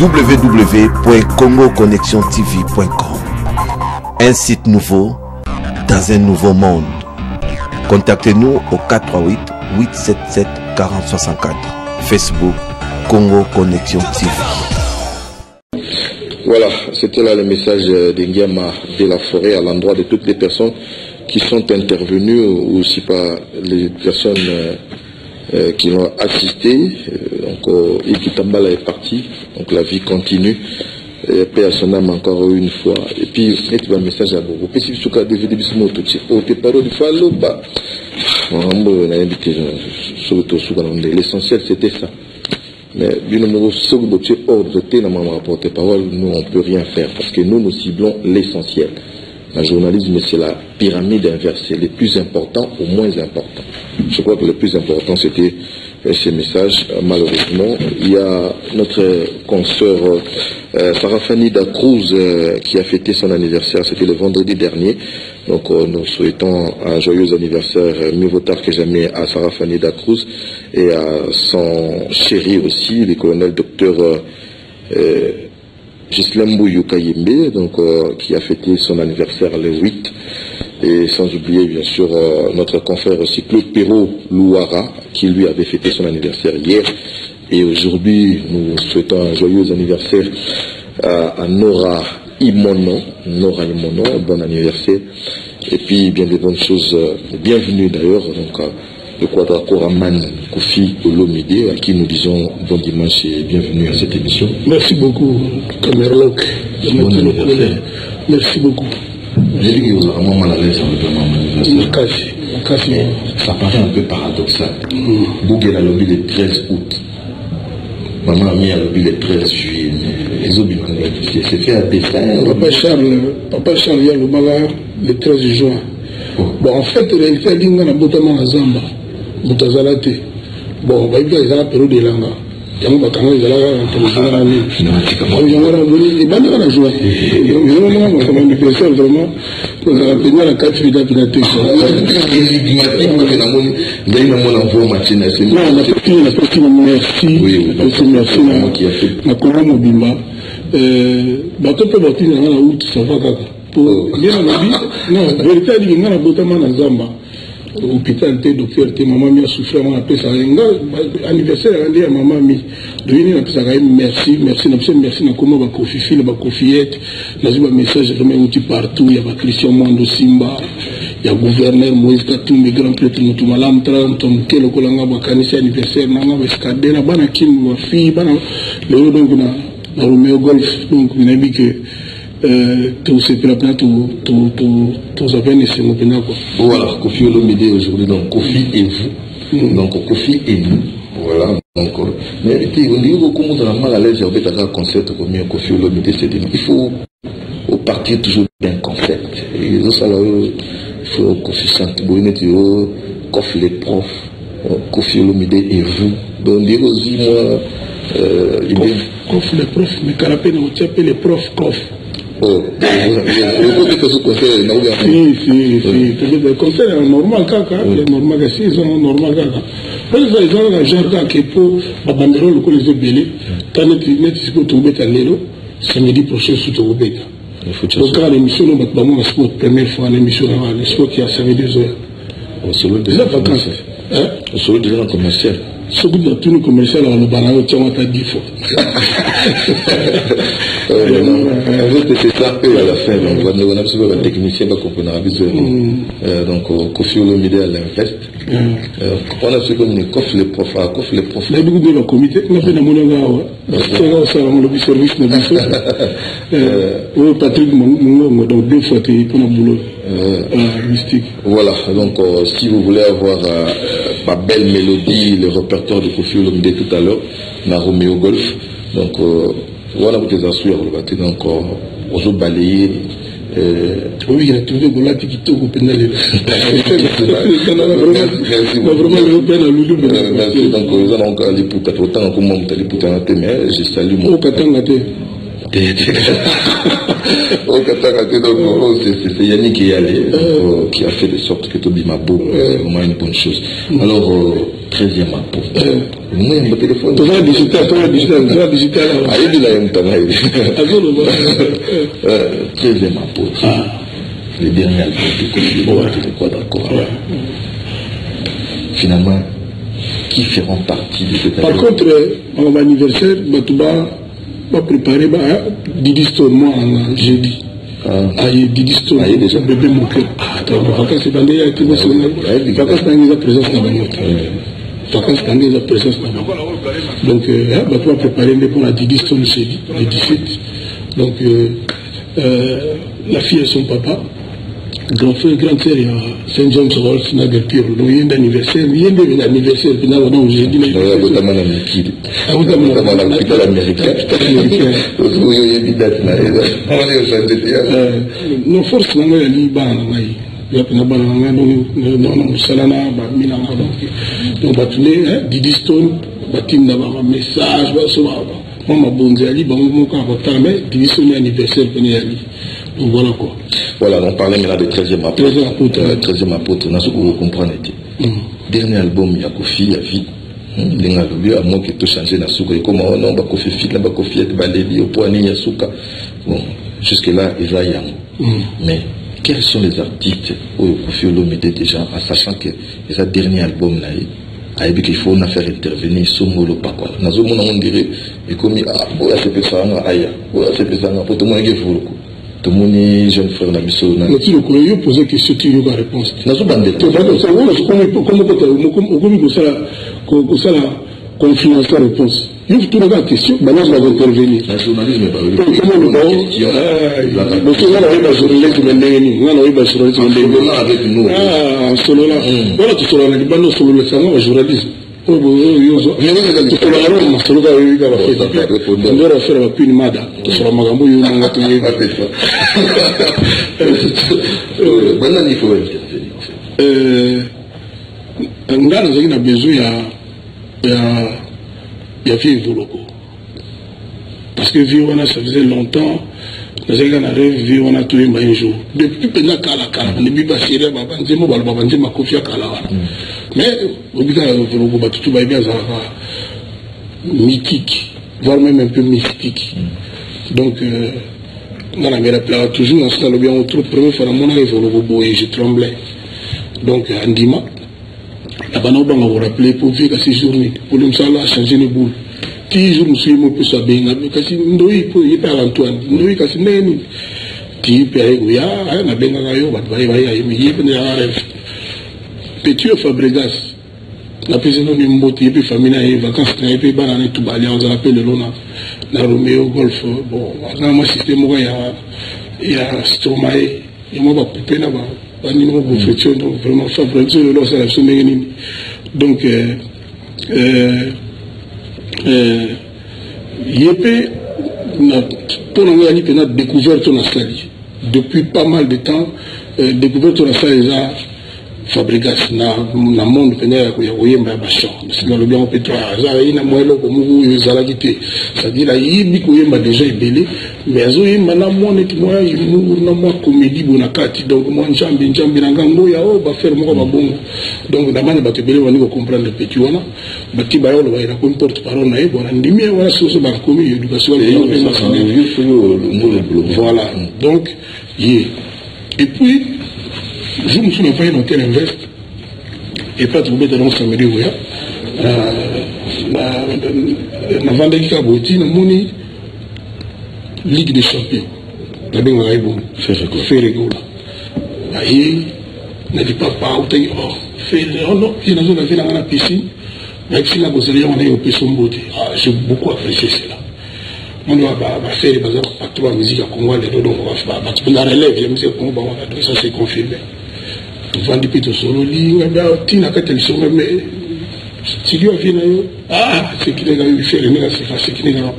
www.congoconnexiontv.com. Un site nouveau dans un nouveau monde. Contactez-nous au 438 877 4064. Facebook Congo Connexion TV. Voilà, c'était là le message d'Engiama de la Forêt à l'endroit de toutes les personnes qui sont intervenues, ou aussi pas les personnes qui l'ont assisté. Donc, Ikitambala est parti, donc la vie continue. Paix à son âme encore une fois. Et puis, il y a un message à vous. L'essentiel, c'était ça. Mais nous on ne peut rien faire parce que nous ciblons l'essentiel. Le journalisme, c'est la pyramide inversée, le plus important au moins important. Je crois que le plus important, c'était ces messages. Malheureusement, il y a notre consoeur Sarah Fanny da Cruz qui a fêté son anniversaire. C'était le vendredi dernier. Donc nous souhaitons un joyeux anniversaire, mieux vaut tard que jamais, à Sarah Fanny da Cruz et à son chéri aussi, le colonel docteur Gislem Yukayembe, donc qui a fêté son anniversaire le 8. Et sans oublier bien sûr notre confrère aussi Claude Perrault Louara, qui lui avait fêté son anniversaire hier. Et aujourd'hui, nous souhaitons un joyeux anniversaire à Nora Imono, bon anniversaire. Et puis bien des bonnes choses, bienvenue d'ailleurs, donc le Quadracoraman Kofi Olomide, à qui nous disons bon dimanche et bienvenue à cette émission. Merci beaucoup, Camerloc. Bon anniversaire. Merci beaucoup. J'ai dit que vous êtes vraiment mal à l'aise avec mon anniversaire. Ça paraît un peu paradoxal. Bouguer a lobby le 13 août. Maman a mis à lobby le 13 juillet. Les autres, c'est fait à destin. Papa Charles, il y a le 13 juin. Bon, en fait, la réalité, il y a un Zamba. Boutazalate. Bon, il y a la période de l'anga. Il y a un téléphone. Il y a un joueur. Il y a un anniversaire vraiment. On a payé la 4 filles d'application. Non, on a fait merci. Merci. La Coran Mobimba. Bateau peut bâtir dans la route, ça va kaka. Bien à la vie, non, la vérité, il y a un botaman à Zamba. Hôpital, docteur, maman mi a souffert, on appelle ça. Anniversaire, on dit à maman mi. Devine, on appelle ça merci, merci, na comment va Kofi Fil, va Kofiette. N'a pas message, je mets partout, il y a Christian Mando Simba, il y a gouverneur Moïse Katumbe, mes grands prêtres, nous tout malam, Tom Kelo Kolanga, Bakanisi anniversaire, Nanga, Vescadena, Banakin, ma fille, Bana, le donc na Romeo Golf, donc on a dit que tout ce peuple tout ça vient ici, quoi. Voilà, Kofi Olomide aujourd'hui, donc Kofi et vous, donc Kofi et nous, voilà, donc mais on dit beaucoup de gens mal à l'aise, il y a un concept comme Kofi Olomide, c'est il faut partir toujours d'un concept, et ça là, il faut Kofi Santibouine, Kofi les profs, Kofi Olomide et vous, donc dire aussi moi, Kofi les profs, mais Carapé nous appelle les profs Kofi. Oh, le conseil est normal, normal, ils ont normal. Ils ont un genre qui est pour la banderole, les belés, samedi prochain, sous Togobéga. Donc, quand l'émission, nous avons la première fois, l'émission qui a servi 2 heures. Solo déjà commercial. Ce que tu as tout commercial, on le balance, tu as 10 fois. C'est ça, à la fin, on a besoin d'un technicien, donc Kofi Olomide à l'invest. On a ce qu'on est Kofi les profs. Il y a beaucoup de comité, on a fait la monnaie, le service de Patrick Mongo, donc 2 fois, tu es pour le boulot mystique. Voilà, donc si vous voulez avoir ma belle mélodie, le répertoire de Kofi Olomide tout à l'heure, na Romeo Golf, donc voilà vous les assurez, donc on va balayer. Oui, il a trouvé que là, tu quittes au pénal. Merci, donc nous allons aller pour 4 temps, comme on allait pour t'en mais je salue mon. Au Katangate. Au Katangate, donc c'est Yannick qui est allé, qui a fait de sorte que Toby Mabo, c'est vraiment une bonne chose. Alors, 13e apôtre. Moi, mon téléphone. Tu vas visiter, tu vas visiter. Ah, il a un temps. 13e apôtre. Le dernier apôtre. Quoi d'accord. Finalement, qui feront partie de cette année. Par contre, mon anniversaire, tu vas préparer Didi Stone, moi, jeudi. Didi Stone, déjà bébé mon cœur. Vacances, c'est bandé, il y a vacances, il y a présence dans la moto. Vacances, il y a présence dans la moto. Donc, tu vas préparer pour la Didi Stone jeudi, le 17. Donc, la fille et son papa. Grand frère, grand sœur, il y a Saint James Rolf, Nagel Piro. Donc, il y a un anniversaire, il y a un anniversaire, puis là, on j'ai dit, il y a un non, force, il y a un ban, il y a un ban, donc, Didi Stone, il y a un message, moi, bonne ali, mais Didi Stone, anniversaire, donc voilà quoi. Voilà, on parlait maintenant de 13e apôtre. 13e apôtre, vous comprenez. Dernier album, il y a Kofi, il y a vie. Il y a moi qui tout changé dans Souka. Comme on a Kofi Fit, là, Kofi est balébi au point de Souka. Bon, jusque-là, il va y avoir. Mais quels sont les artistes où Kofi Olomide déjà, en sachant que les derniers albums, là, il faut faire intervenir Somolo Pakwa. On dirait, et comme il y a ce que ça a, il y a ce que ça a, pour tout le monde qui est fou. Tout le monde jeune frère na biso na tu le connais poser question tu y a réponse na zo bandela tu vas ça comme ça la confiance la réponse il faut tout la question maintenant je vais intervenir le journalisme est pas comment le journaliste avec nous solo là voilà tu solo là bando solo le ça le journalisme parce que Viwana ça faisait longtemps on a trouvé un jour depuis que on est bien serré mais mythique voire même un peu mystique donc on a toujours dans ce cas bien autre premier fois et je tremblais donc Andima là-bas on va rappeler pour vivre ces journées pour le savoir changer les boules toujours nous sommes un peu sabés parce que nous il parle Antoine nous kasi neni ti pere ya na benga yo ba petit Fabregas la personne ni mboti et puis famille et vacances et puis banane tout balé on appelle le lona na Romeo Golf bon na moi système il y a Stromae et moi ba poupée là ba ni mo profession donc vraiment Fabregas le lona ça la semaine donc Yépé, pour nous a découvert ton asali. Depuis pas mal de temps, découvert ton asali, Fabregas, na monde venait à Yemba Bachon. C'est dans le bien au pétrole. Il y a moins de c'est-à-dire, il y a déjà belé, mais il y a moins comédie, donc moi, j'aime Nangango, va faire moi, bon. Donc, d'abord, on va comprendre le petit wana. Bati Bayol va y avoir une porte-parole, on a dit, mais voilà, c'est ce qu'on a commis, l'éducation, voilà. Donc, et puis, je me suis envoyé dans tel invest et pas trouvé de nom samedi où la vendée qui a bouti, la monnaie Ligue des Champions. La benga bon fait rigolo. Aïe, n'a dit pas fait non, il y a une ville dans la piscine. Mais si la bossée on est au pisson beauté. J'ai beaucoup apprécié cela. On va faire par exemple pas trop musique à Congo les donc on va faire parce la relève il y a musique Congo donc ça c'est confirmé. Vandi pito solo li ngabia tina katel so mais si lui a venu c'est qu'il a eu fait le nègre c'est qu'il a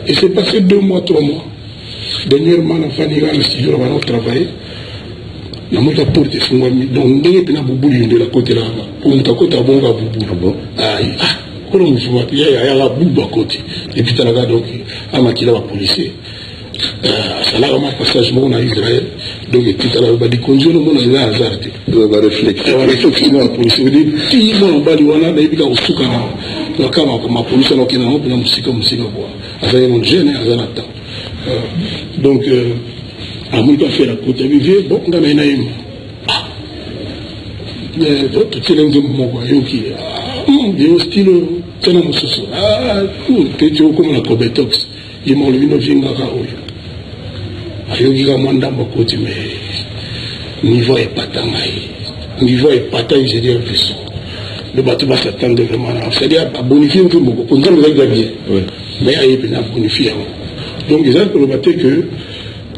et c'est passé 2 mois 3 mois dernièrement la famille dans le studio on va travailler na moto porte fungwami donc ndenge pena bubuli de la côté là pour muta côté bonga bubu kolo mfuwa ya la bubu à côté et puis talaga donc amakila wa policier ça là un passage bon à Israël donc tout à l'heure bah des conditions mon à hasard va réflexion pour se dire si mon bali wana na ibika usuka na kama comme police na kina na musika quoi azali mon jeune azanata donc à mon cas faire la côte vivre bon on a une tout c'est l'un de mon quoi yoki yo style tena mususu te tu comme la cobetox il m'a lui no vinga ka oyo ayoki ka mwanda mbokoti mais niveau est pas tangai niveau est pas tangai je dis un peu ça le bateau va s'attendre vraiment c'est-à-dire à bonifier un peu beaucoup pour nous avec bien mais il y a bonifier donc ils ont pour le bateau que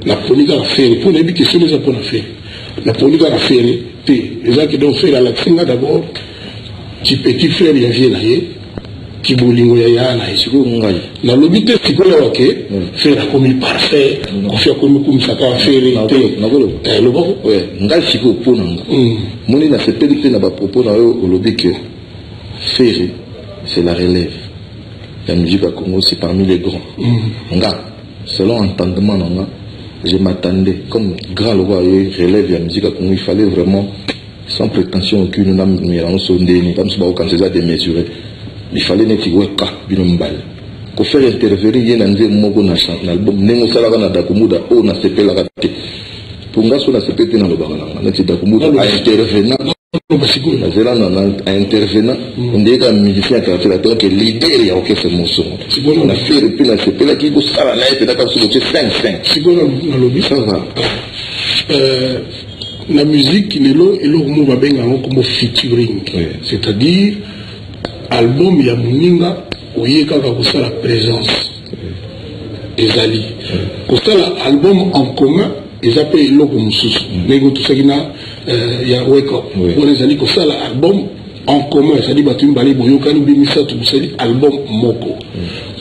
la police a fait pour les questions les a pour faire la police a fait les gens qui doivent faire la singa d'abord petit petit frère il vient là qui bolingo ya na isiko na lobite sikola wake faire comme parfait faire comme ça ka faire le bon ouais ngal siko pona moni na se peli na ba propos na au lobby que faire c'est la relève la musique à Congo c'est parmi les grands nga selon entendement nga je m'attendais comme grand le roi relève la musique à Congo il fallait vraiment sans prétention aucune nous n'avons sondé ni comme ça quand c'est ça démesuré. Il fallait que tu aies bilombal. Pour faire intervenir, il y a un album, n'est-ce pas na dakumuda o na sepela kate. Pour nga so na sepete na lobanga na ti dakumuda a intervenant. Nazela na intervenant, on dit que musicien qui a fait la tête que l'idée ya OK ce morceau. On a fait depuis la sepela qui go sala na et d'accord sur le 5. Sigono na lobby ça va. La musique il est là et l'homme va bien comme featuring. C'est-à-dire album ya muninga oyeka ka la présence ezali kosala album en commun ezape eloko mususu ndenge tosakina ya wake up wana ezali kosala album en commun c'est-à-dire batu mbali boyokani bimisatu kusali album moko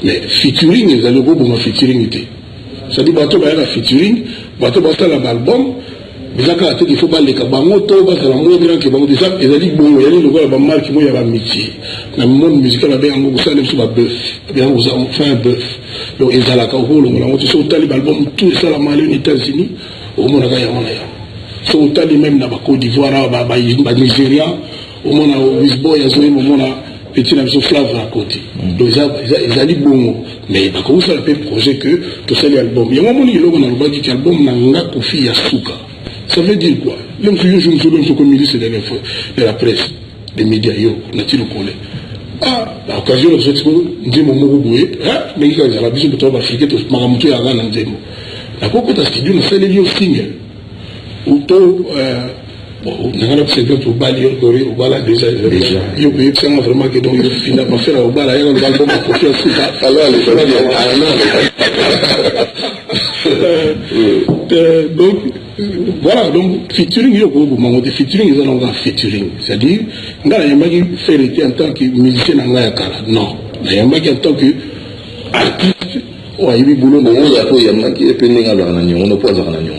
mais featuring ezali kobonga featuring te c'est-à-dire batu bayaka featuring batu basala album bizaka ate qu'il faut pas les kabango to ba sala mo grand que bango déjà ezali bongo yali lokola ba marque mo ya ba métier na monde musical ba yango ko sala ba bœuf bien vous en fait un bœuf donc ezala ka ko longo ngo so tali album tout ça la mali aux États-Unis au monde ga ya mona ya so tali même na ba Côte d'Ivoire ba Nigeria au monde au Lisboa ya zo au monde petit na so Flav à côté donc ezali bongo mais ba ko ça le projet que tout ça l'album yango moni logo na loba ki album na nga Kofi ya suka. Ça veut dire quoi? L'homme je me suis comme ministre de la presse, des médias, n'a-t-il collé? Ah, l'occasion de ce que nous avons dit, mais il y a la vision de toi, Afrique, de Maramoutou et Aran, la cocotte à studio, nous fait les lieux single. Ou tôt, on a observé pour Bali, au Bala déjà. Il y a eu vraiment que donc il finit par faire au Bala, il y a un album à Kofi à Souka. Alors, donc, voilà, donc, featuring, il y a beaucoup de featuring, ils ont un featuring. C'est-à-dire, il y a qui fait en tant que musicien, non. Il y a qui en tant que artiste, il y a boulot. Il y a qui est pénible à la nation, on ne peut pas à la nation.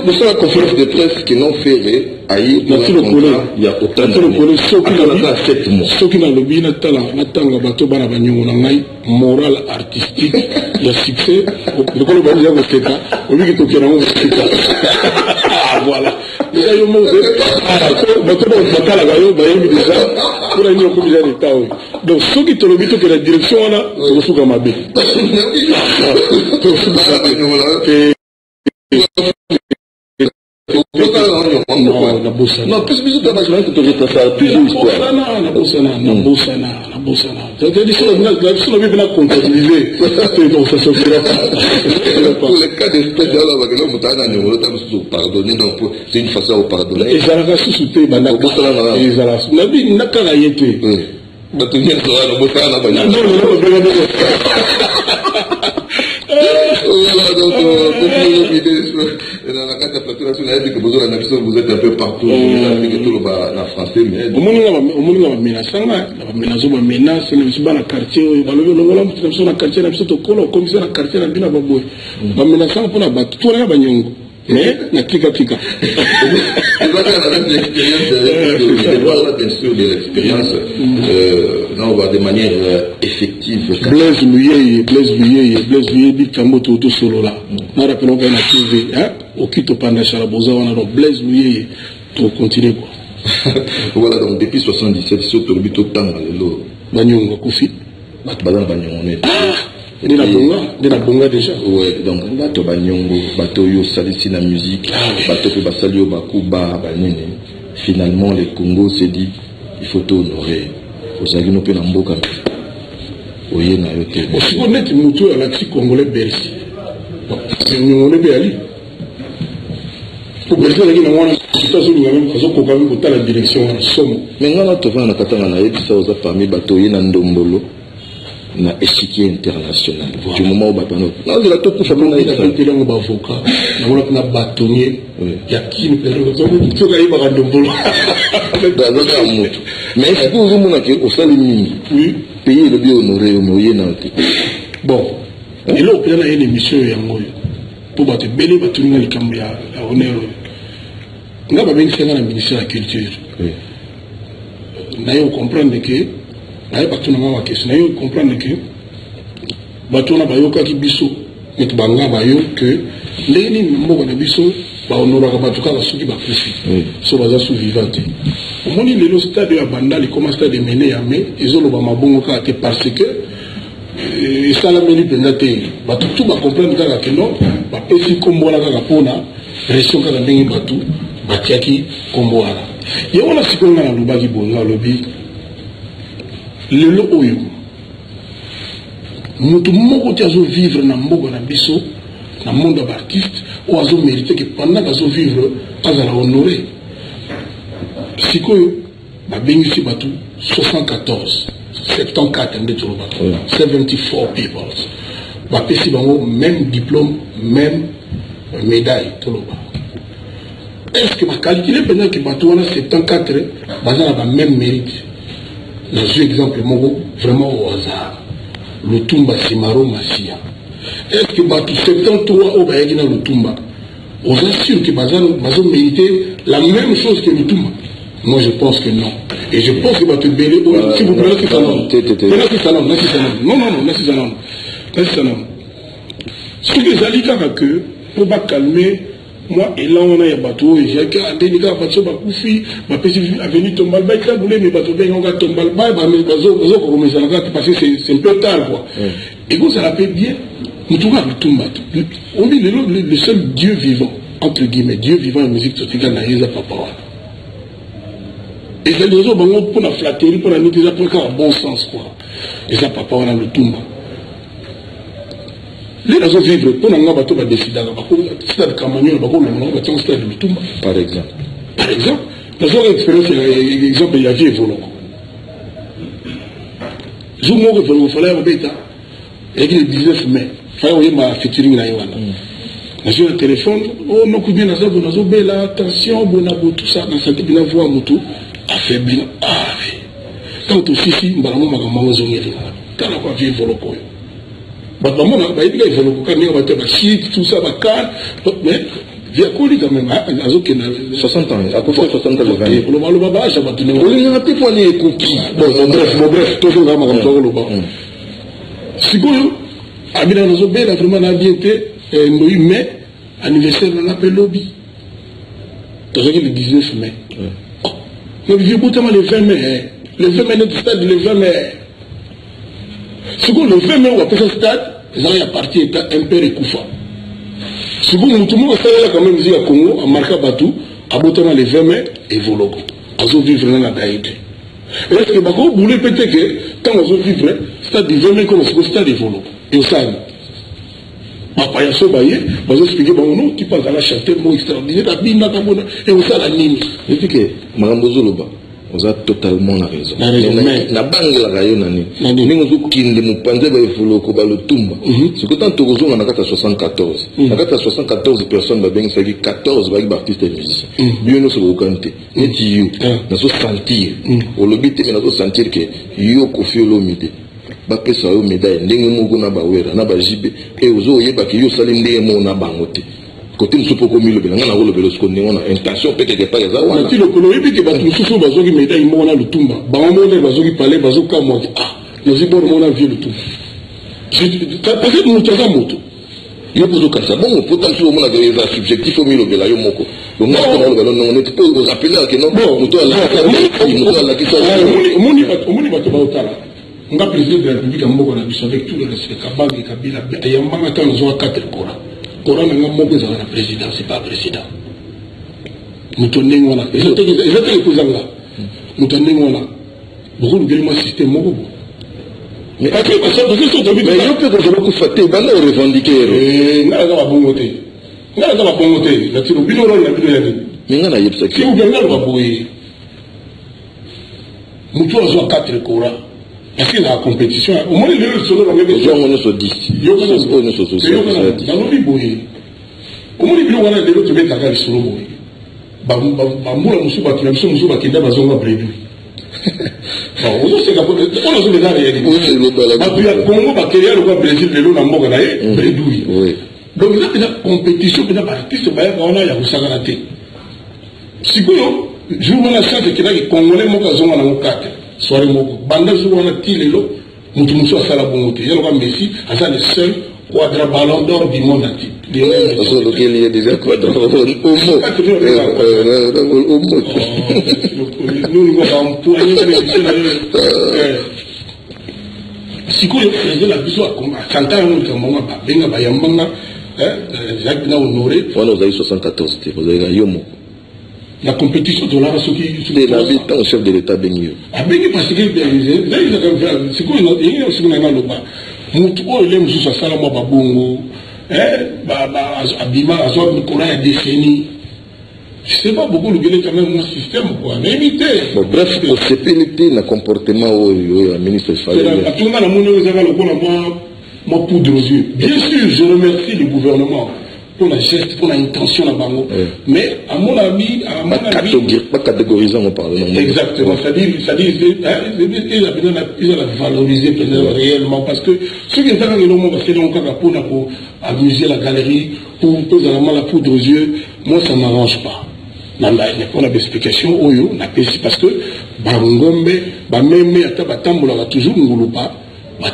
Nous sommes la conférence de presse qui n'ont fait il y a autant de ceux qui n'ont le bien de bateau moral artistique, le succès, le colobalisme au Keta, au lieu de voilà. Donc, ceux qui te l'ont que la direction, c'est ce qu'on m'a dit. Non, plus de temps, je te retrace plusieurs histoires. Pour le cas d'espèce de l'homme, pardonner, c'est une façon de pardonner. Et ça va sous-souter, vous êtes un peu partout. En français, mais. mais na tika tika voilà bien sûr de l'expérience de manière effective. Blaise Luyeye dit Kamoto tout solo là na rappelons qu'on a trouvé hein au Kito Panda Charaboza on a donc Blaise Luyeye tout continuer quoi. Voilà donc depuis 77 surtout le bito tanga lelo Banyongo Kofi Badana Banyongo net de la bonga déjà. Ouais, donc bato banyongo, bato yo salisi la musique, bato pe basalio bakuba banene. Finalement le Congo s'est dit il faut honorer. Ozali no pe na mboka. Oye na yote. Si on est mutu à la congolais Bercy. On est béali. Pour Bercy la gina wana kitazo ni ngam kazo ko kabi ko la direction wana somo. Mais ngana to vana katanga na yebisa oza parmi bato ye na ndombolo. Na échiquier international. Du moment où Batano. Non, de la toute façon, on a été un avocat. On a un bâtonnier. Il y a qui nous permet de faire tout ça. Il va rendre bon. Mais est-ce que vous avez au salut oui, payer le bien honoré au moyen nanti. Bon. Et là, on a une émission pour battre belé, battre une cambia, à honneur. On a bien fait dans le ministère de la Culture. On comprendre que naye bato na mawa kesi naye comprendre que bato na bayoka ki biso et banga bayo que ndeni mboka na biso ba honoraka bato kaka soki ba kufi so baza sous vivante omoni lelo stade ya bandali comme stade de mené ya mais ezolo ba mabongo kaka te parce que esala meli penza te bato tout ba comprendre kaka que non ba pesi kombola kaka pona pression kaka ndenge bato batiaki kombola ye wana sikonga na lubaki bonga lobi lelo oyo mutu moko ti azo vivre na mboka na biso na monde d'artiste ou azo mérité que pendant azo vivre azala honoré sikoyo babengisi bato 74 74 nde toloba 74 people bapesi bango même diplôme même médaille toloba est-ce que bakalcule mpenza ke bato wana 74 baza na bameme mérite. J'ai exemple vraiment au hasard. Le Tumba Simaro Massia. Est-ce que Batou 73 au Bayagina le Tumba? On assure que Bazan mérité la même chose que le Tumba? Moi je pense que non. Et je pense que Batou Bélé, si vous prenez ça non. Non. Ce que les alliés que pour calmer. Moi, et là, on a un bateau, et j'ai un délicat bateau, Bakoufi, ma pessimiste a venu tomber, il a voulu, mais bateau, il a tombé, parce que c'est un peu tard, quoi. Et quand ça l'appelle bien, nous trouvons le Tumba. On dit le seul Dieu vivant, entre guillemets, Dieu vivant en musique, c'est qu'il y a papa. Et c'est les autres, pour la flatterie, pour la négligence, pour le bon sens, quoi. Et ça, papa, on a le Tumba. Les raisons vivre pour nous bateau va décider stade Camagnon stade de Tumba par exemple nous avons expérience exemple il y a vie Volongo jour où Volongo fallait un bêta et le 19 mai fallait ma featuring na Yoana j'ai un téléphone oh non combien nous avons belle attention bonabo tout ça dans cette bien voix moto affaibli quand aussi si mbalamo makambo zongeli kana kwa vie Volongo maman il est venu tout ça mais via Koli quand même 60 ans à peu près 60 ans le baba ça va tenir on a petit point les cookies bref toujours là madame le bas si vous habitez dans une belle vraiment ambienté mais anniversaire on appelle lobby le 19 mai mais vieux boutement le 20 mai le 20 mai notre stade le 20 mai. Si vous le 20 mai, on appelle ce stade, ils ont parti un peu Koufa. Si vous tout le monde a quand même dit à Congo, à Marca Batou, à Botama le 20 mai, et Vologo. Ils ont vivre dans la Daïté. Est-ce que vous voulez peut-être que quand ils ont vivre, stade du 20 mai, comme c'est le stade de Vologo. Et au stade. Papa Yasso Baye, ils ont expliqué, non, tu penses à la chanter, mot extraordinaire, et au stade à Nîmes. Je dis que, Mme Bozoloba, vous avez totalement la raison. Na bangla rayon nani. Ningo kinde mupanze ba evoloko ba lutumba. Ce que tant tokozonga na kata 74. Na kata 74 personnes ba bengi saki 14 ba artistes et musiciens. Bien no so okante. Neti yo na so sentir. O lobite na so sentir que yo kofi olomide. Ba pesa yo médaille ndenge moko na ba wera na ba jibe e ozo yeba ki yo sali ndenge mo na bangote. côté nous sommes pas comme le bilan, on a le vélo, on a intention peut-être pas les avoir. Mais le colonie puis que bateau sous bateau qui médaille moi on a le tumba. Bah on monte bateau qui parlait bateau comme moi. Ah, nous y bon on a vu le tout. Peut-être nous t'as moto. Il y a beaucoup de cas. Bon, pourtant si on a des subjectifs au milieu de la yomoko. Donc on est pas aux appelés que non. Nous toi là, nous toi là qui sont. On y va te bautala. On a président de la République en Moko avec tout le respect. Kabang et Kabila. Il y a un moment quand nous avons 4 Coran. Coran n'a pas Moko dans la présidence, c'est pas président. Nous tenons là. Ils ont été les cousins là. Nous tenons là. Beaucoup de gréement système Moko. Mais après, ça veut dire que tu as vu. Mais il y a que beaucoup faté. Ben là, on revendique. N'a pas bon côté. N'a pas bon côté. La tiro bino là, la bino là. Mais n'a pas yepsa. Si vous gagnez, on va bouiller. Nous tous avons 4 Coran. Parce que la compétition, au moins les deux sont dans le même on est sur 10. Dans le biboué. Au moins les deux, on a des autres mettre à la sur le boué. Bamboula Moussouba, qui a besoin de Moussouba qui n'a pas besoin de prévu. On a fait on a fait la réalité. Après, le Congo, le Brésil, le Lona Moganae, prévu. Donc, il y a une compétition, il y a un artiste, il y a un Saganaté. Si vous avez, je vous demande ça, c'est qu'il y a des Congolais, Mokazon, on a 4. Soirée moko banda jour on a tilelo mutu muso asala bongote yelo ka Messi asa le seul quadra ballon d'or du monde entier parce que il y a déjà quadra au mot nous nous avons poigné sikoyo président la biso a kanta nous comme mama ba benga ba yambanga Jacques na honoré on nous a eu 74 vous avez yomo. La compétition de la race qui est l'habitant chef de l'État béni. A béni parce que c'est quoi il y a aussi dans le bas. Mutu o ele musu sa sala mo babongo. Abima azo Nicolas a décennie. Je sais pas beaucoup le gueule quand même mon système quoi. Mais évitez. Bon bref, au CPLT na comportement au ministre Fayez. À tout le monde a mon vous avez le bon moi poudre aux yeux. Bien sûr, je remercie le gouvernement. Pour la geste, pour l'intention la bango. Mais à mon avis, pas catégorisant on parle. Exactement. C'est-à-dire, ils ont valorisé réellement parce que ceux qui sont dans le monde, parce que pour amuser la galerie, pour poser la poudre aux yeux, moi ça ne m'arrange pas. Il n'y a pas d'explication parce que Bangombe, même toujours ne pas, on a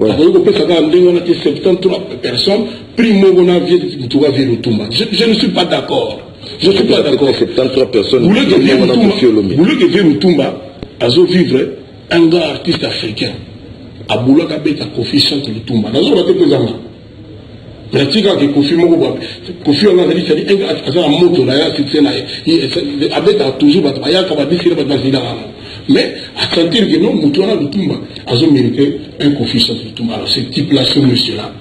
73 personnes, je ne suis pas d'accord. Je ne suis pas d'accord. 73 personnes. Vous voulez que Vieroutoumba a vivre un gars artiste africain. A Boulaka Beta Kofi chante le Toumba. Dans un raté pesant. Pratique que Kofi on a dit c'est un moto là, c'est a toujours mais à sentir que non, Moutouana le Toumba a mérité un coefficient de Toumba. Alors ce type-là, ce monsieur-là,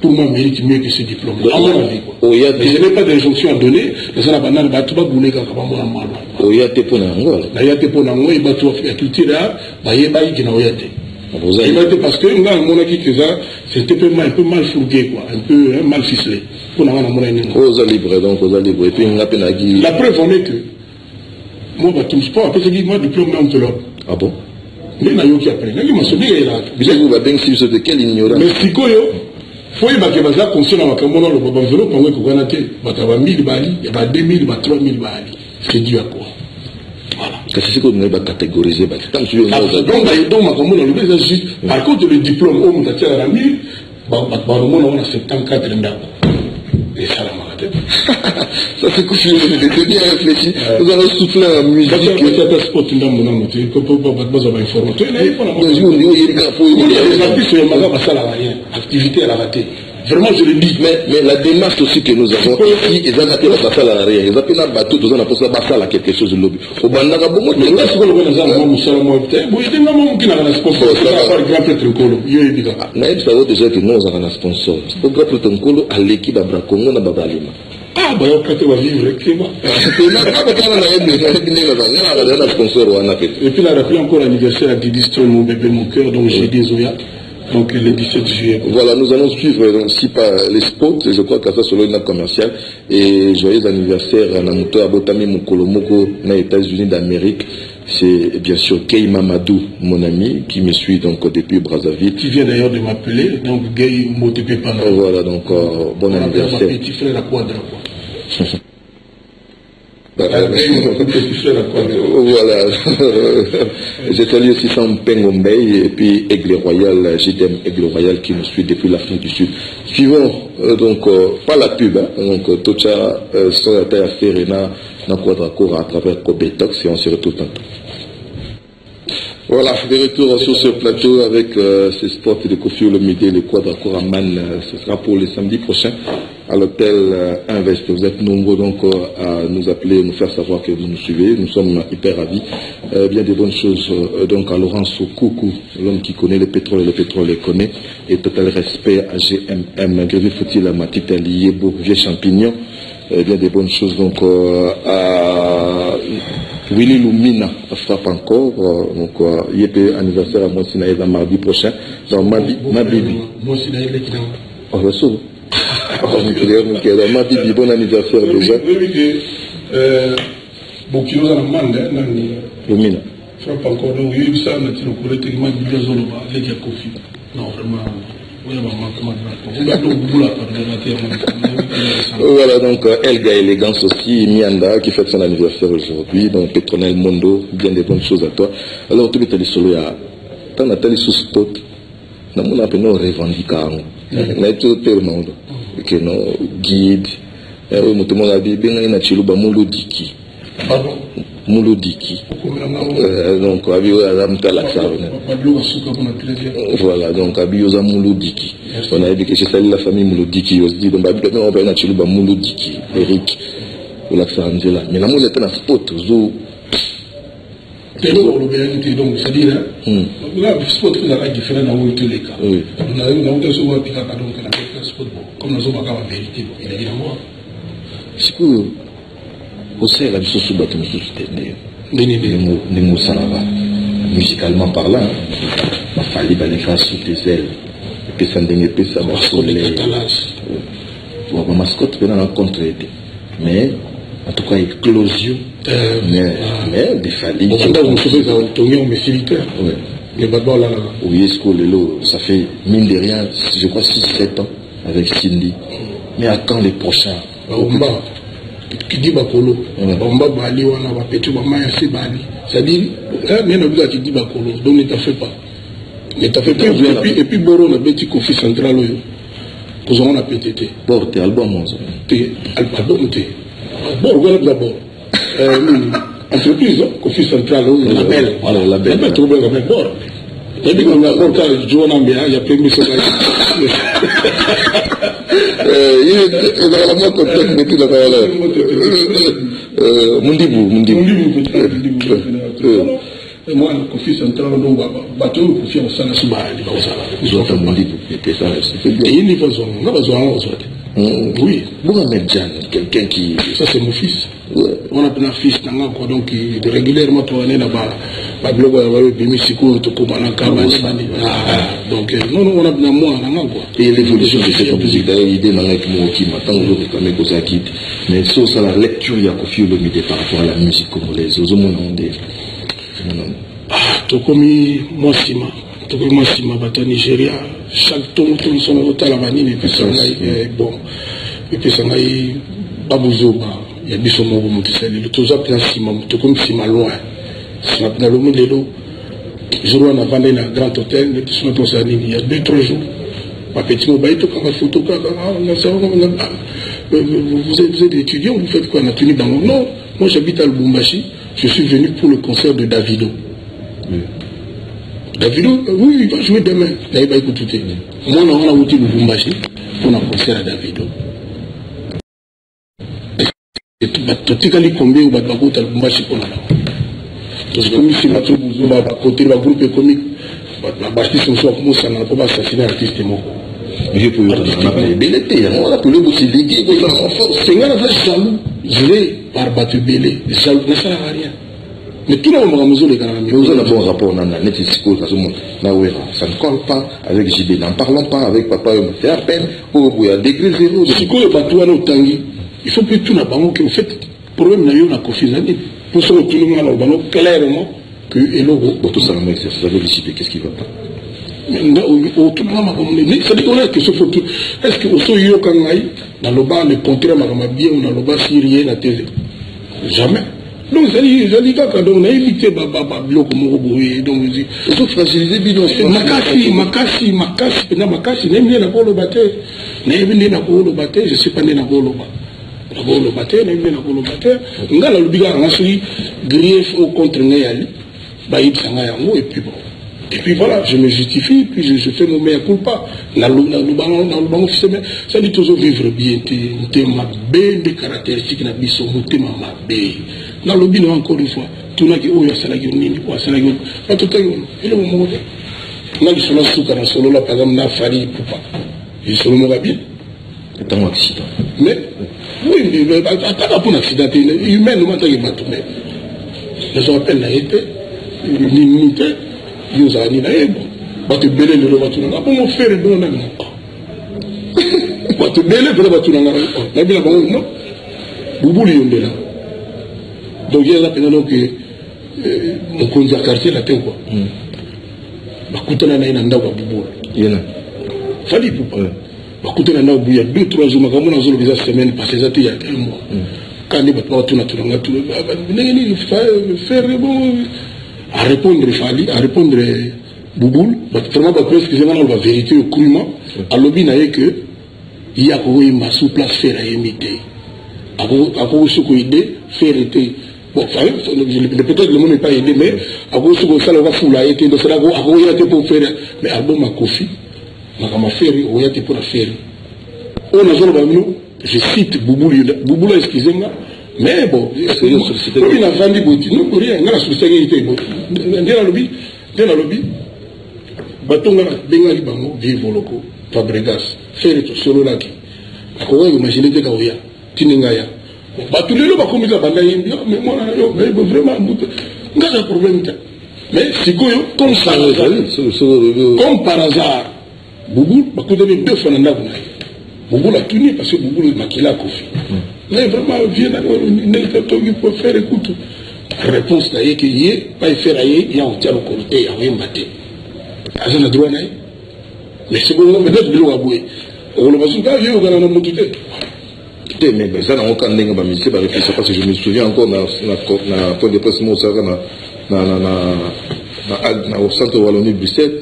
pour moi, mérite mieux que ce diplôme. À mon avis, quoi. Mais je n'ai pas d'injonction à donner. Mais ça n'a pas de tout bouler quand on va mal. Il y a des points en Angola. Il y a des points en Angola, il y a des culture là, il y a des points parce que mon avis, c'était un peu mal fourgué, quoi, un peu mal ficelé. Pour la libre, donc, aux libre. Et puis, la preuve en est que moi, je ne sais pas, parce que moi, diplôme, on ah bon? Mais il y a qui après. Il y a vous avez de quelle ignorance? Mais si quoi, faut y avoir des conscients dans le baba vélo, pour moi, qu'on a été, il y a 1000 bali, il y a 2000, il y a 3000 bali. C'est dû à quoi? Voilà. C'est ce que vous avez catégorisé. Donc, juste, par contre, le diplôme, on a tiré à la 1000, on a 74 et ça la malade. Ça c'est couché, c'est bien réfléchi. Nous allons souffler en musique. C'est un sport qui n'a pas de activité à la rater. Vraiment, je le dis. Mais la démarche aussi que nous avons ici, ils ont appelé la salle à l'arrière. Ils ont appelé la bateau, ils ont appelé la salle à quelque chose de lobby. Au Bandara, beaucoup de gens sont là. Déjà que nous avons un sponsor. Au grand protocole à l'équipe à Bracongo, à Babalima. Ah, bah, on peut vivre, effectivement. Et puis, il a rappelé encore l'anniversaire à Didi Stone, mon bébé, mon cœur, donc j'ai des Oya. Donc le 17 juillet. Voilà, nous allons suivre aussi par les spots, je crois que ça sur le commercial. Et joyeux anniversaire à Namuto Abotami Mukolomoko, aux États-Unis d'Amérique. C'est bien sûr Kei Mamadou, mon ami, qui me suit donc depuis Brazzaville. Qui vient d'ailleurs de m'appeler, donc Gay Motepepana. Voilà, donc bon anniversaire. Ma petit frère à Quadra. Voilà. Je salue aussi Sam Pengombey et puis Aigle Royal, JDM Aigle Royal qui nous suit depuis l'Afrique du Sud. Suivons donc pas la pub, hein, donc Tocha Soyata Ferena dans Quadracourt à travers Kobetox et on se retrouve tantôt. Voilà, de retour sur ce plateau avec ces spots de Kofi Olomide, le Quadracourt à Man. Ce sera pour le samedi prochain à l'hôtel Invest. Vous êtes nombreux donc à nous appeler, nous faire savoir que vous nous suivez. Nous sommes hyper ravis. Bien des bonnes choses donc à Laurence Koukou, l'homme qui connaît le pétrole les connaît. Et total respect à GMM, Grévé Faut-il à Matita Lié, Vieux Champignon. Bien des bonnes choses donc à Willy Lumina frappe encore. Donc il y a anniversaire à moi Sinaïda mardi prochain. Dans ma bibi. Moi Sinaïda qui on va sauver. Ma bibi, bon anniversaire déjà. Bon, qui nous a demandé, Lumina. Frappe encore, donc il y a eu ça, on a dit le collègue qui m'a dit que les gars Kofi. Non, vraiment. Voilà donc Elga Élégance aussi, Mianda qui fête son anniversaire aujourd'hui, donc Petronel Mondo, bien des bonnes choses à toi. Alors tu veux te dire solo ya, t'en as tellement sous spot, n'a mon appel non revendiquant, mais tout le monde, que non guide, tout le monde a dit bien il a chilou ba Mulodiki. Pardon. Mulodiki. Donc, voilà, donc, Abioza Mulodiki. On a dit que c'est la famille Mulodiki. On se dit, donc, on va aller à Mulodiki, Eric, ou l'Axarangela. Mais la moule est un spot, zo. Donc, c'est-à-dire, là, le spot est différent dans tous les cas. On a eu un spot, donc, on a un spot, comme nous avons la vérité, évidemment. C'est que, aussi la vie sous bâtiment sous des mots salava musicalement parlant il fallait les faire sous tes ailes et puis ça ne peut ça ma mascotte peut en rencontrer mais en tout cas éclosion mais des fallis oui ça fait mine de rien je crois 6-7 ans avec Cindy mais à quand les prochains qui dit Bakolo, Bamba Bali, on a petit Bama et Bali. C'est-à-dire, il y a un qui dit Bakolo, donc ne t'en fais pas. Ne t'en fais pas. Et puis, Boro, on a petit Kofi Central, pour ça, on a pété. Boro, t'es album, t'es album, t'es. Boro, voilà d'abord. Entreprise, Kofi Central, label. Alors, label. Label, tu vois, label, Boro. Et puis, on a encore joué en Ambia, il y a plein de choses. Il est dans la moindre contact de tout la valeur. Mundibu. Moi, le Kofi Central, on va battre le Kofi en Sana Suba. Ils ont fait Mundibu. Et il n'y a pas besoin. On a besoin. Oui. Mohamed Jan, quelqu'un qui. Ça, c'est mon fils. On a un fils, donc régulièrement, on est là-bas. Donc, non, on a bien moins. Et l'évolution de cette musique, d'ailleurs, l'idée n'a pas qui m'attend, mais ça, c'est la lecture, il y a Kofi Olomide par rapport à la musique congolaise. Aux hommes, Tokomi Mwasima, Bata Nigeria, chaque ton son vote à la vanille, et puis ça bon, et puis ça Babouzoba, il y a du son mot, le Toza Plan Sima, Tokomi Sima loin. Si on a l'homme de l'eau, je vois on a vendu un grand hôtel, il y a 2-3 jours. Ma petite mobile, quand on photo, vous êtes étudiant, vous faites quoi? On a tenu dans mon nom. Moi j'habite à Lubumbashi, je suis venu pour le concert de Davido. Davido, oui, il va jouer demain. Là, il va écouter. Moi, on a outil Lubumbashi pour un concert à Davido. Tu as combien ou pas de Lubumbashi pour la parce que comme si la troupe va côté le groupe comique, la bâtie son soir comme ça n'a pas assassiné l'artiste mort. Je peux on a appelé aussi l'équipe, c'est un jaloux. Je l'ai par battu belé, jaloux ne sert à rien. Mais tout le monde a les canards. Mais vous avez un bon rapport, ça ne colle pas avec JB. N'en parlons pas avec Papa. C'est à peine pour il y a degré zéro. Il faut que tout le monde ait fait. Le problème n'a eu la confiance. Pour ça, tout le monde a clairement que et logo. Pour tout ça, vous avez le JB, qu'est-ce qui va pas? Est-ce que vous dans le bas, le contraire, bien ou dans le bas, si rien à télé? Jamais. Donc, ça dit, on a évité bloc comme Roboé. Donc, il faut fragiliser bidon. Makassi, n'est bien pour le batteur. N'est bien pour le batteur, je ne sais pas, n'est pour le batteur. D'abord le batteur, n'est bien pour le batteur. On a le bigar, on a suivi grief au contre Néali, Baïd Sangayango, et puis bon. Et puis voilà, je me justifie, puis je fais mon mea culpa. Ça dit toujours vivre bien, t'es ma belle des caractéristiques, n'a biso, t'es ma belle. Dans le bilan, encore une fois, tout n'a qu'à ouya salagio nini, ou salagio, pas tout à l'heure, il est au moment. N'a qui sont là sous caractère solo, là, par exemple, n'a fari, poupa. Il se le mourra bien. C'est un accident. Mais, oui, mais, attends, pour un accident, humain, nous m'entendons pas tout, mais, je rappelle, n'a été, l'immunité, Dieu a dit, bon, tu belé le voiture, on fait le bon même. Tu belé le voiture, on a bien non. Boubou l'y là. Donc, il y a la peine que mon conduit à quartier la tête, quoi. Bakutana na ina ndawa boubou. Il y en a. Fali pour pas. Bakutana na boubou, il y a 2-3 jours, ma caméra a zolo semaine passée, ça il y a un mois. Quand il va pas tout naturellement, tout le faire bon. À répondre Bouboul, vraiment presque la vérité crûment, à l'objet n'a que il y a une sous place faire à imiter. À cause de ce qu'on idée, faire été. Bon, peut-être le monde n'est pas aidé, mais à cause de ce qu'on ça va fouler, à été, donc c'est là qu'on a été pour faire. Mais album à Kofi, on a fait, on a été pour la faire. On a dit, je cite Bouboul, excusez-moi. Mais bon, comme il a vendu beaucoup, non, rien, il a la société. Dans le lobby, bâton, bengali bango, vivre locaux, Fabregas, faire tout solo là qui. À quoi imaginer que Kaoya, Tinengaya. Bah, tous les lots, comme il a bandé, mais moi, vraiment, il y a un problème. Mais c'est comme par hasard, Boubou, bah, vous avez 2 fois dans la Boubou l'a tenu parce que Boubou est maquillé à Kofi. Mais vraiment, viens pour faire écoute. La réponse c'est qu'il y a pas faire ailleurs, il y a un tiers au côté, il y a rien battu. Agent a droit d'ailleurs. Mais c'est bon, mais d'autres bureaux à bouer. On va se faire, il y a un homme de mais ça n'a aucun lien avec le réfléchir parce que je me souviens encore dans la point de presse au centre Wallonie Bruxelles.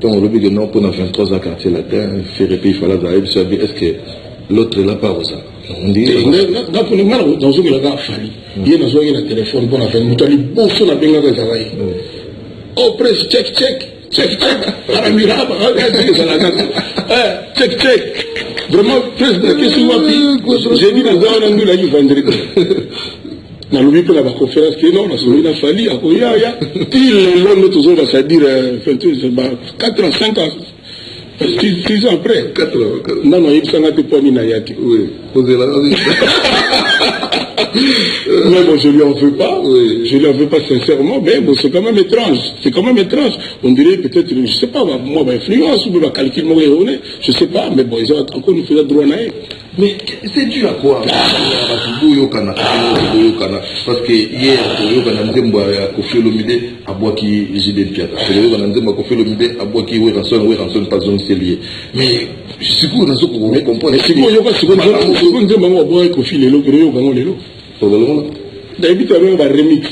Donc, on dit que non, pour 23 ans, quartier latin, faire pays, il fallait aller, est-ce que l'autre est là par ça? On dit. Dans ce cas-là, il y a un téléphone, bon, il y a un bon son à bien travailler. Oh, presse, check. Check. Vraiment, presse, qu'est-ce que j'ai dit dans un angle, là, il vendredi. Dans le but de la conférence, qui est non, on a fallu, il y a, il l'homme de toujours, c'est-à-dire, 4 ans, 5 ans. 6 ans après. 4 ans. Non, il s'en a pas mis Nayaki. Oui. Mais bon, je ne lui en veux pas. Oui. Je ne lui en veux pas sincèrement, mais bon, c'est quand même étrange. On dirait peut-être, je ne sais pas, moi, ma influence ou ma calcul, moi, je ne sais pas, mais bon, ils ont encore une fois droit à mais c'est dû à quoi? Parce que hier, on a Kofi Olomide à bois qui JB Piata. On a Kofi Olomide à bois qui rançonne pas zone lié. Mais je suis sûr que vous comprenez. C'est quoi, il y a bois Kofi Lelo, Lelo. D'habitude, on va remix.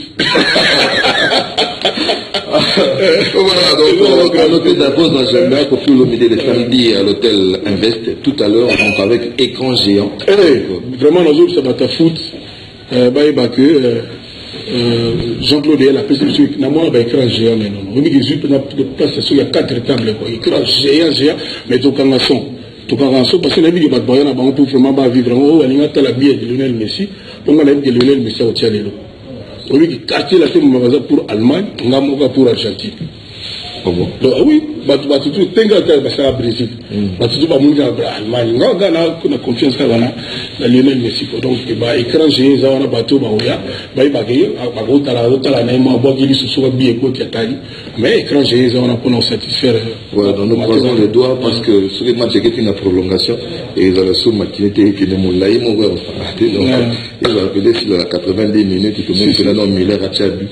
Voilà, donc à l'hôtel d'Apose dans Jambin, Kofi Olomide le samedi à l'hôtel Invest, tout à l'heure, donc avec écran géant. Vraiment, nous autres, ça va ta foot. Jean-Claude la peste de suite, n'a pas écran géant, mais non. On dit qu'il y a 4 tables, écran géant, mais tout en son. Tout en son, parce que la vie de Batboyan, on peut vraiment vivre en haut, on a la bière de Lionel Messi, on a la vie de Lionel Messi au Tialelo. On dit que quartier la tête pour Allemagne, on a pour Argentine. Ah bon? Donc, oui. batutu tenga ka basa Brésil batutu ba munga Allemagne nga na confiance ka wana na Lionel Messi donc ba écran géant za wana bato ba oya ba ibage ba tala na mo bo gili susu ba bi ko tiatali mais écran géant za wana pour nous satisfaire. Voilà, donc nous croisons les doigts parce que sur le match qui est une prolongation et dans la sous matinée qui est mon laï mon donc il va appeler sur la 90 minutes tout le monde là dans Miller a tchabu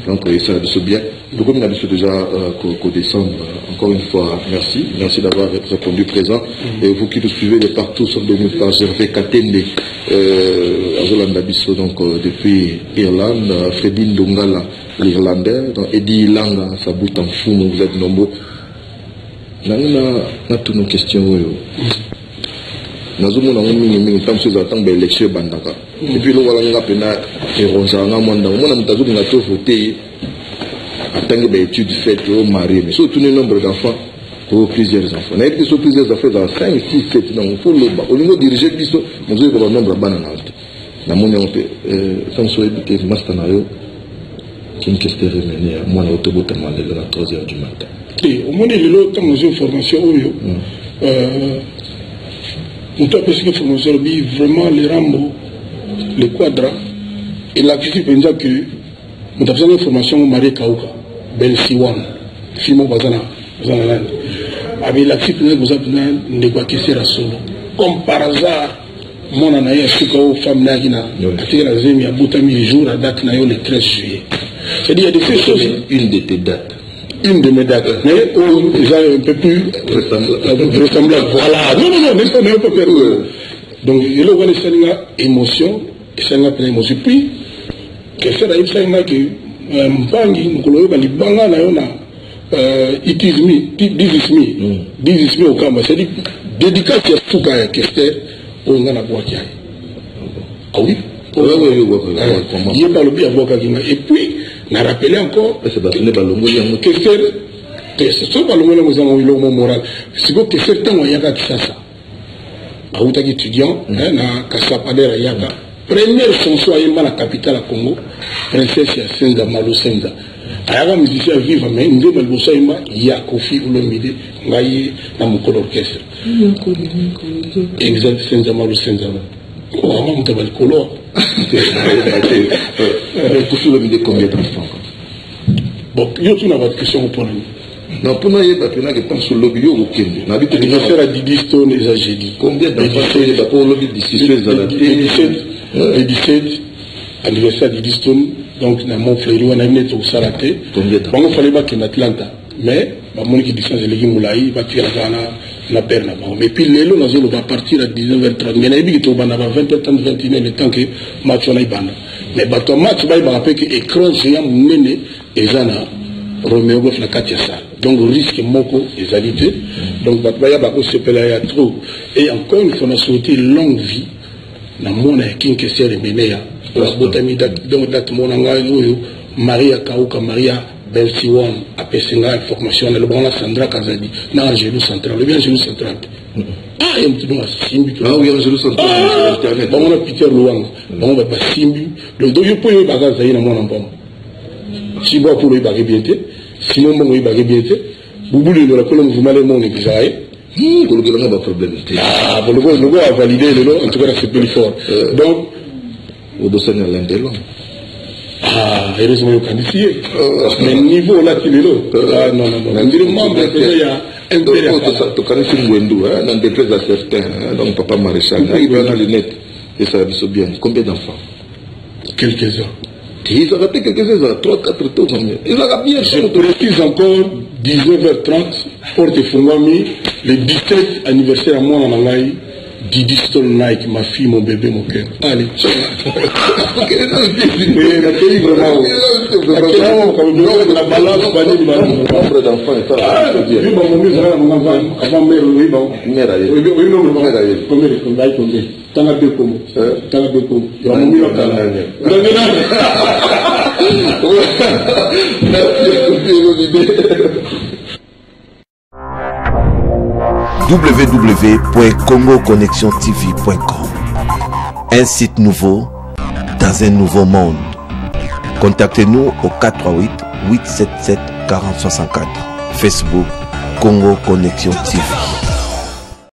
donc ça va bien. Donc comme on a déjà qu'au décembre, encore une fois, merci d'avoir répondu présent. Et vous qui nous suivez de partout sur de nulle part, Gervais Katende, Azolanda Bisso, donc depuis Irlande, Freddy Ndongala, l'Irlandais, Eddie Langa, Sabou Tanfou, vous êtes nombreux. On a toutes nos questions. Nous avons élection et puis nous avons voté. En tant qu'étude faite au mari, mais surtout le nombre d'enfants pour plusieurs enfants. On a été sur plusieurs enfants dans 5, 6, 7, non, pour le bas. Au niveau diriger, nous avons un nombre de bananes. Dans mon nom, quand je suis habité, je suis une question remenée à moi, l'autobus à la 3h du matin. Au moins, il y a une formation. Nous avons une formation, vraiment les rameaux, les quadras, et la question est que nous avons une formation au Marie Kauka, Ben Siwan, Fimo Bazana, avec la petite nous avons négocié la solo. Comme par hasard, mon anaïa Soukao, femme Nagina, a tiré la zemi à Boutami les jours à date le 13 juillet. C'est-à-dire, il y a des choses. Une de tes dates. Une de mes dates. Mais déjà un peu plus ressemblable. Voilà. Non, n'est pas perdu. Donc, il y a une émotion, et ça n'a pas d'émotion. Puis, que ça arrive, ça n'a que Mpangi, nous collons les bangas, it is me, this is me au Kamba. C'est-à-dire, dédicace à tout cas, Kester, au Ngana Boakia. Ah oui? Il est par le bien à Boakagina. Et puis, on a rappelé encore, Kester, c'est pas le moment où nous avons eu le mot moral. C'est que certains ont yaga Kissasa. À Outag étudiant, na Kassapadera Yaga. Première chanson à la capitale à Congo, Princesse Senza Malou Senza. Ayaga musicien vivant, mais nous devons le savoir, il y a Kofi Olomide, Ngaye, dans mon orchestre. Exact, Senza Malou Senza. Oh, maman, tu vas le color. Kofi Olomide, combien d'enfants? Bon, il y a une autre question pour nous. Non, pour nous, il y a des temps sur le lobby au Kenya. On habite à faire à Didi Stone et Zagédi. Combien d'enfants il y a pour le lobby d'ici le 17 anniversaire de Didi Stone, donc dans mon frère, on a mis tout ça à terre. Combien d'enfants? Bon, il fallait pas qu'il y ait Atlanta. Mais, mon équipe de distance, il y a tirer la perna. Mais puis, les lots, on va partir à 19h30. Mais il y a 20h30, 21h, le temps que match on a bana. Mais, le match, il va rappeler que l'écran géant mené et Zana. Roméo Goff la Katiasa. Donc risque moko les alités. Donc Batbaya Bako Sepelaya trop. Et encore une fois, on a souhaité longue vie. Dans mon équipe qui s'est remenée. La botami date mon engagement. Maria Kauka, Maria Belsiwan, à Pessinga, information. Le bon Sandra Kazadi. Dans Angelo Central. Le bien Angelo Central. Ah, il y a un petit peu de Simbi. Ah oui, Angelo Central. Bon, on a Peter Louang. Bon, on va pas Simbi. Le dos, je peux y bagager dans mon enfant. Si moi pour le bagage bien été, sinon mon bagage bien été, vous voulez le rappeler, vous m'allez mon examen. Pour le gouvernement, pas de problème. Ah, pour le gouvernement a validé le lot, en tout cas, c'est plus fort. Donc, au dossier de l'Indelon. Ah, heureusement, il candidat. Mais niveau là, il est là. Ah, non. On dirait membre, il y a un peu de tu connais une Wendou, dans des places à certains, donc papa maréchal, il va dans les lunettes, et ça va bien. Combien d'enfants? Quelques-uns. Ils ont raté quelques-uns, 3, 4 tours. Ils ont bien. Je précise encore 19h30, porte Fungami, le 17 anniversaire à moi en Angaï, Didi Stone Nike, ma fille, mon bébé, mon cœur. Allez, la balance, nombre d'enfants est ça. www.congoconnexiontv.com. Un site nouveau dans un nouveau monde. Contactez-nous au 438 877 4064. Facebook Congo Connexion TV.